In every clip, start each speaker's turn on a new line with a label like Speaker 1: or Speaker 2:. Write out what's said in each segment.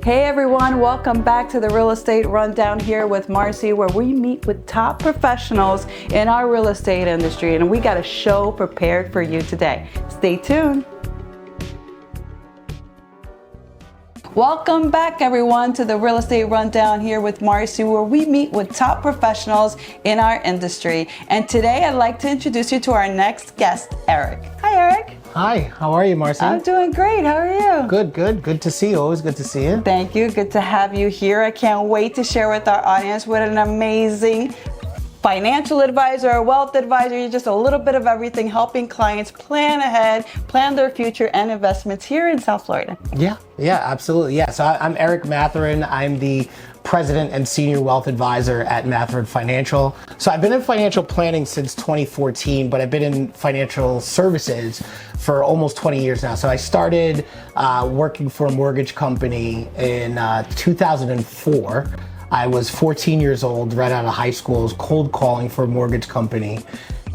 Speaker 1: Hey everyone, welcome back to the Real Estate Rundown here with Marcy, where we meet with top professionals in our real estate industry, and we got a show prepared for you today. Stay tuned. Welcome back everyone to the Real Estate Rundown here with Marcy, where we meet with top professionals in our industry. And today I'd like to introduce you to our next guest, Eric. Hi Eric.
Speaker 2: Hi, how are you, Marcy?
Speaker 1: I'm doing great. How are you?
Speaker 2: Good. Good to see you. Always good to see you.
Speaker 1: Thank you. Good to have you here. I can't wait to share with our audience what an amazing financial advisor, a wealth advisor. You're just a little bit of everything, helping clients plan ahead, plan their future and investments here in South Florida.
Speaker 2: Yeah, absolutely. Yeah, so I'm Eric Mathurin. I'm the President and Senior Wealth Advisor at Mathurin Financial. So I've been in financial planning since 2014, but I've been in financial services for almost 20 years now. So I started working for a mortgage company in 2004. I was 14 years old, right out of high school. I was cold calling for a mortgage company.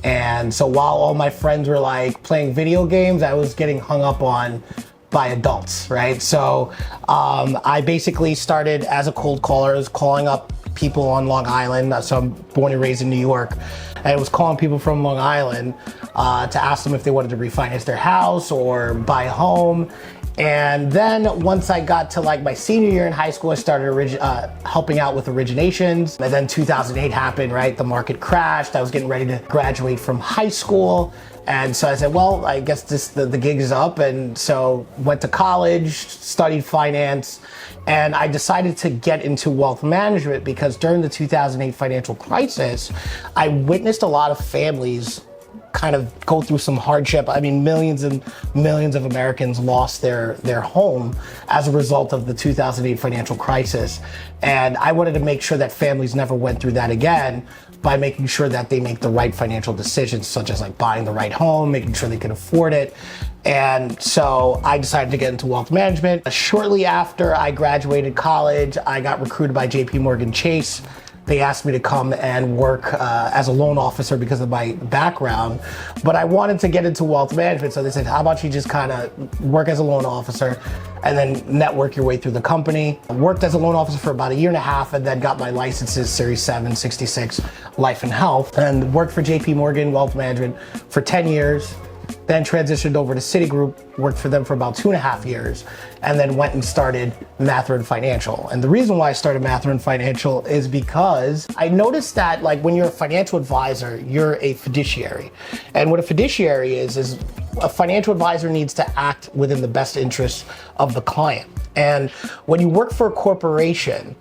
Speaker 2: And so while all my friends were like playing video games, I was getting hung up on by adults, right? So I basically started as a cold caller. I was calling up people on Long Island. So I'm born and raised in New York. And I was calling people from Long Island to ask them if they wanted to refinance their house or buy a home. And then once I got to like my senior year in high school, I started helping out with originations. And then 2008 happened, right? The market crashed. I was getting ready to graduate from high school. And so I said, well, I guess the gig is up. And so went to college, studied finance, and I decided to get into wealth management because during the 2008 financial crisis, I witnessed a lot of families kind of go through some hardship. I mean, millions and millions of Americans lost their home as a result of the 2008 financial crisis. And I wanted to make sure that families never went through that again by making sure that they make the right financial decisions, such as like buying the right home, making sure they can afford it. And so I decided to get into wealth management. Shortly after I graduated college, I got recruited by JP Chase. They asked me to come and work as a loan officer because of my background, but I wanted to get into wealth management. So they said, how about you just kind of work as a loan officer and then network your way through the company. I worked as a loan officer for about a year and a half and then got my licenses, Series 7, 66, Life and Health, and worked for JP Wealth Management for 10 years. Then transitioned over to Citigroup, worked for them for about 2.5 years, and then went and started Mathurin Financial. And the reason why I started Mathurin Financial is because I noticed that like when you're a financial advisor, you're a fiduciary. And what a fiduciary is a financial advisor needs to act within the best interest of the client. And when you work for a corporation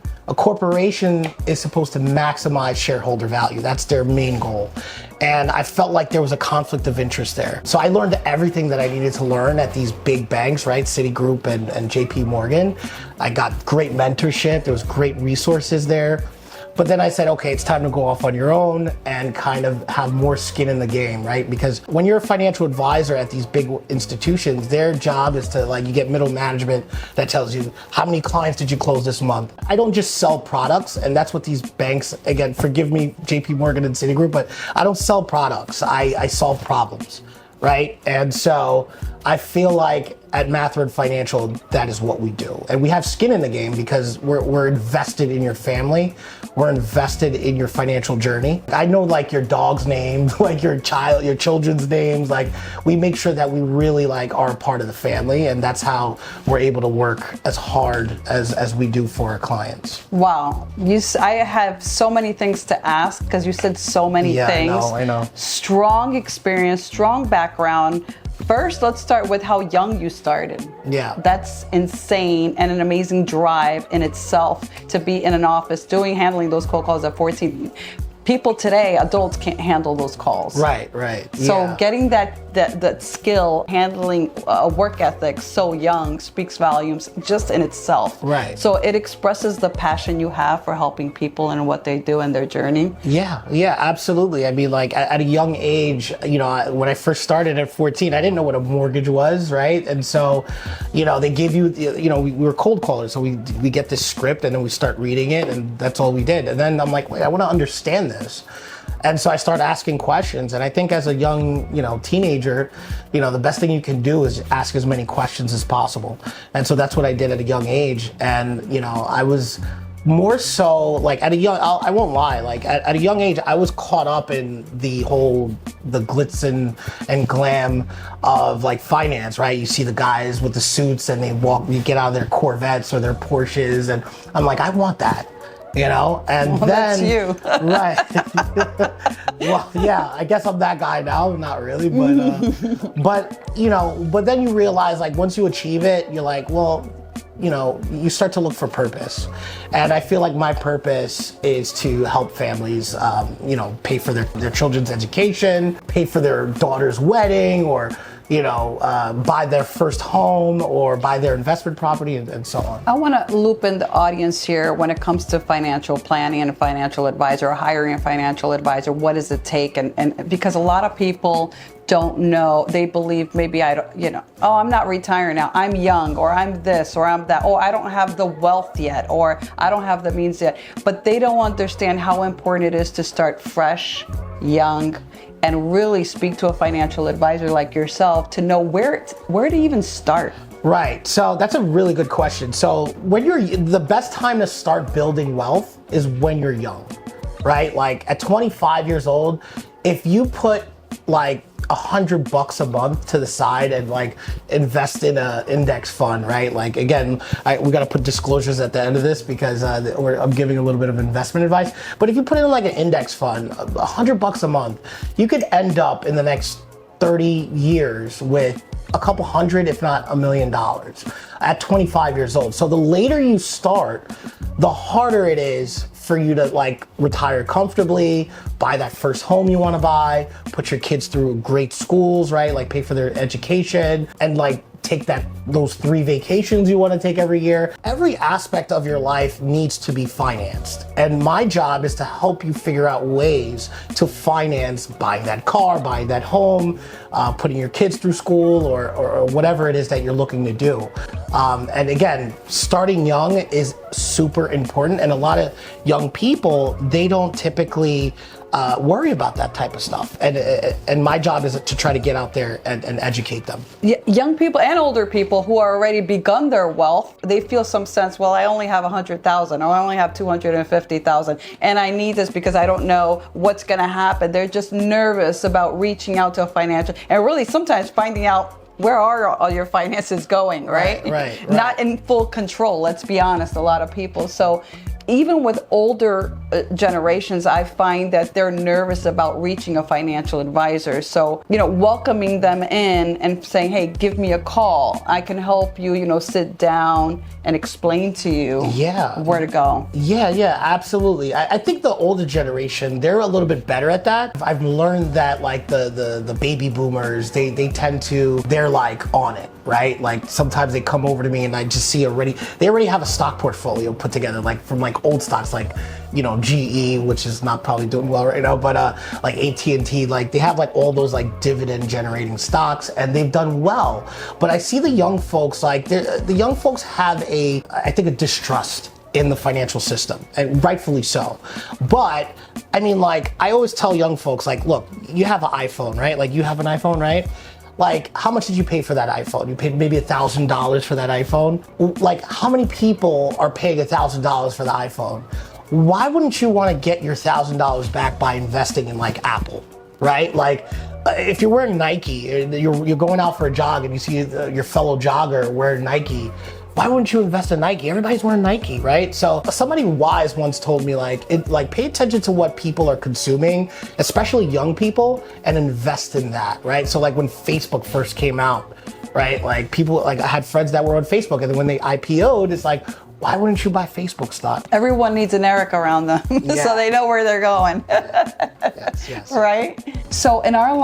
Speaker 2: is supposed to maximize shareholder value. That's their main goal. And I felt like there was a conflict of interest there. So I learned everything that I needed to learn at these big banks, right? Citigroup and JP Morgan. I got great mentorship. There was great resources there. But then I said, okay, it's time to go off on your own and kind of have more skin in the game, right? Because when you're a financial advisor at these big institutions, their job is to you get middle management that tells you how many clients did you close this month. I don't just sell products, and that's what these banks, again, forgive me, JP Morgan and Citigroup, but I don't sell products. I solve problems, right? And so I feel like at Mathurin Financial, that is what we do. And we have skin in the game because we're invested in your family. We're invested in your financial journey. I know like your dog's name, like your children's names. Like we make sure that we really are a part of the family, and that's how we're able to work as hard as we do for our clients.
Speaker 1: Wow, I have so many things to ask because you said so many things.
Speaker 2: Yeah, I know.
Speaker 1: Strong experience, strong background. First, let's start with how young you started.
Speaker 2: Yeah.
Speaker 1: That's insane and an amazing drive in itself to be in an office handling those cold calls at 14. People today, adults can't handle those calls.
Speaker 2: Right.
Speaker 1: So getting that skill, handling a work ethic so young speaks volumes just in itself.
Speaker 2: Right.
Speaker 1: So it expresses the passion you have for helping people and what they do in their journey.
Speaker 2: Yeah, absolutely. I mean, at a young age, when I first started at 14, I didn't know what a mortgage was, right? And so, they give you, we were cold callers, so we get this script and then we start reading it, and that's all we did. And then I'm like, wait, I want to understand this. And so I started asking questions. And I think as a young, teenager, the best thing you can do is ask as many questions as possible. And so that's what I did at a young age. And, I was more so like I won't lie, like at a young age, I was caught up in the glitz and glam of like finance, right? You see the guys with the suits and you get out of their Corvettes or their Porsches, and I'm like, I want that. And
Speaker 1: well,
Speaker 2: then
Speaker 1: that's you.
Speaker 2: Right. Well, yeah, I guess I'm that guy now. Not really, but then you realize, like, once you achieve it, you're like, well, you start to look for purpose. And I feel like my purpose is to help families, pay for their children's education, pay for their daughter's wedding, or buy their first home or buy their investment property, and so on.
Speaker 1: I want to loop in the audience here when it comes to financial planning and a financial advisor, or hiring a financial advisor. What does it take? And because a lot of people don't know, they believe maybe I'm not retiring now, I'm young, or I'm this, or I'm that, or I don't have the wealth yet, or I don't have the means yet. But they don't understand how important it is to start fresh, young, and really speak to a financial advisor like yourself to know where to even start.
Speaker 2: Right. So that's a really good question. So the best time to start building wealth is when you're young, right? Like at 25 years old, if you put like $100 a month to the side and like invest in an index fund, right? Like again, we got to put disclosures at the end of this because I'm giving a little bit of investment advice. But if you put in like an index fund, $100 a month, you could end up in the next 30 years with a couple hundred, if not $1 million at 25 years old. So the later you start, the harder it is for you to like retire comfortably, buy that first home you want to buy, put your kids through great schools, right? Like pay for their education, and like take those 3 vacations you want to take every year. Every aspect of your life needs to be financed. And my job is to help you figure out ways to finance buying that car, buying that home, putting your kids through school, or whatever it is that you're looking to do. And again, starting young is super important. And a lot of young people, they don't typically worry about that type of stuff. And my job is to try to get out there and educate them.
Speaker 1: Young people and older people who are already begun their wealth, they feel some sense, well, I only have 100,000 or I only have 250,000 and I need this because I don't know what's going to happen. They're just nervous about reaching out to a financial, and really sometimes finding out where are all your finances going, right?
Speaker 2: Right.
Speaker 1: Not in full control, let's be honest, a lot of people. So even with older generations, I find that they're nervous about reaching a financial advisor. So, welcoming them in and saying, hey, give me a call. I can help you, sit down and explain to you where to go.
Speaker 2: Yeah, absolutely. I think the older generation, they're a little bit better at that. I've learned that like the baby boomers, they're like on it, right? Like sometimes they come over to me and I just see they already have a stock portfolio put together, like from like old stocks, like GE, which is not probably doing well right now, but like AT&T, like they have like all those like dividend generating stocks, and they've done well. But I see the young folks, like the young folks have I think a distrust in the financial system, and rightfully so. But I mean, like I always tell young folks, like, look, you have an iPhone, right? Like you have an iPhone, right? Like, how much did you pay for that iPhone? You paid maybe $1,000 for that iPhone. Like, how many people are paying $1,000 for the iPhone? Why wouldn't you want to get your $1,000 back by investing in like Apple, right? Like, if you're wearing Nike, you're going out for a jog and you see your fellow jogger wearing Nike, why wouldn't you invest in Nike? Everybody's wearing Nike, right? So somebody wise once told me pay attention to what people are consuming, especially young people, and invest in that, right? So like when Facebook first came out, right? Like people, like I had friends that were on Facebook, and then when they IPO'd, it's like, why wouldn't you buy Facebook stock?
Speaker 1: Everyone needs an Eric around them so they know where they're going.
Speaker 2: Yes.
Speaker 1: Right? So in our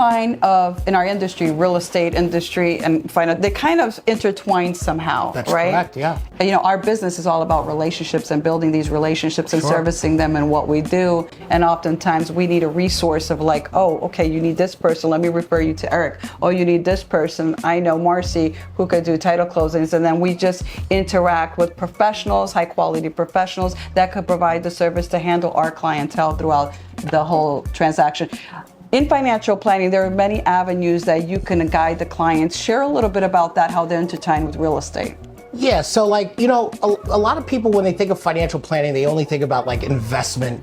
Speaker 1: in our industry, real estate industry and finance, they kind of intertwine somehow,
Speaker 2: That's
Speaker 1: right?
Speaker 2: correct, yeah.
Speaker 1: You know, our business is all about relationships and building these relationships and
Speaker 2: Sure.
Speaker 1: servicing them in what we do. And oftentimes we need a resource of like, oh, okay, you need this person, let me refer you to Eric. Oh, you need this person, I know Marcy who could do title closings. And then we just interact with professionals, high quality professionals that could provide the service to handle our clientele throughout the whole transaction. In financial planning, there are many avenues that you can guide the clients. Share a little bit about that, how they're intertwined with real estate.
Speaker 2: Yeah, so like, you know, a lot of people, when they think of financial planning, they only think about like investments,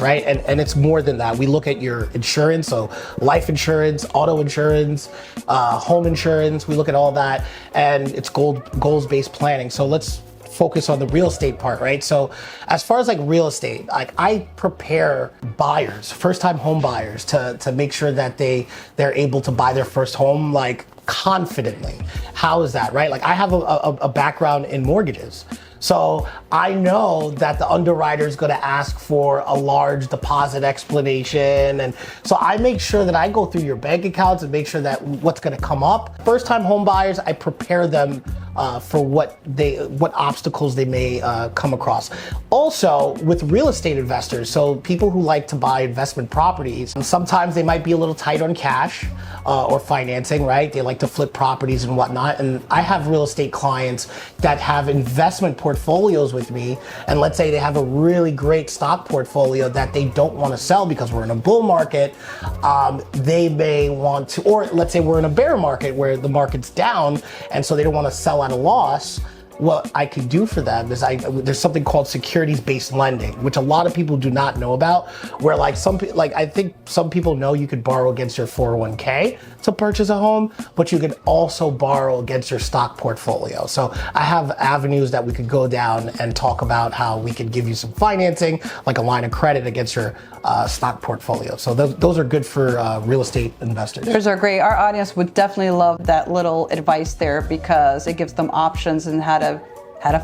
Speaker 2: right? And it's more than that. We look at your insurance, so life insurance, auto insurance, home insurance. We look at all that, and it's goals-based planning. So let's focus on the real estate part, right? So as far as like real estate, like I prepare buyers, first-time home buyers to make sure that they're able to buy their first home like confidently. How is that, right? Like I have a background in mortgages. So I know that the underwriter is going to ask for a large deposit explanation. And so I make sure that I go through your bank accounts and make sure that what's going to come up. First-time home buyers, I prepare them for what obstacles they may come across. Also, with real estate investors, so people who like to buy investment properties, sometimes they might be a little tight on cash or financing, right? They like to flip properties and whatnot. And I have real estate clients that have investment portfolios with me. And let's say they have a really great stock portfolio that they don't want to sell because we're in a bull market. They may want to, or let's say we're in a bear market where the market's down, and so they don't want to sell at a loss. What I could do for them is there's something called securities-based lending, which a lot of people do not know about, where I think some people know you could borrow against your 401k to purchase a home, but you could also borrow against your stock portfolio. So I have avenues that we could go down and talk about how we could give you some financing, like a line of credit against your stock portfolio. So those are good for real estate investors.
Speaker 1: Those are great. Our audience would definitely love that little advice there because it gives them options and how to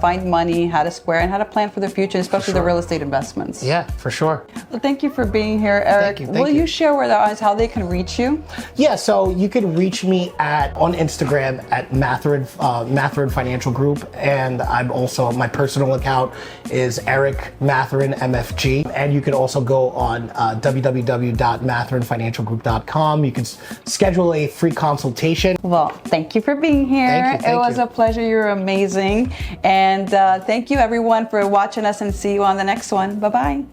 Speaker 1: find money, how to square, and how to plan for their future, especially the real estate investments.
Speaker 2: Yeah, for sure.
Speaker 1: Well, thank you for being here, Eric.
Speaker 2: Thank
Speaker 1: Will you share with our audience how they can reach you?
Speaker 2: Yeah, so you can reach me on Instagram at Mathurin Financial Group, and I'm also, my personal account is Eric Mathurin MFG, and you can also go on www.mathurinfinancialgroup.com. You can schedule a free consultation.
Speaker 1: Well, thank you for being here.
Speaker 2: Thank
Speaker 1: it was a pleasure. You're amazing. And thank you everyone for watching us, and see you on the next one. Bye-bye.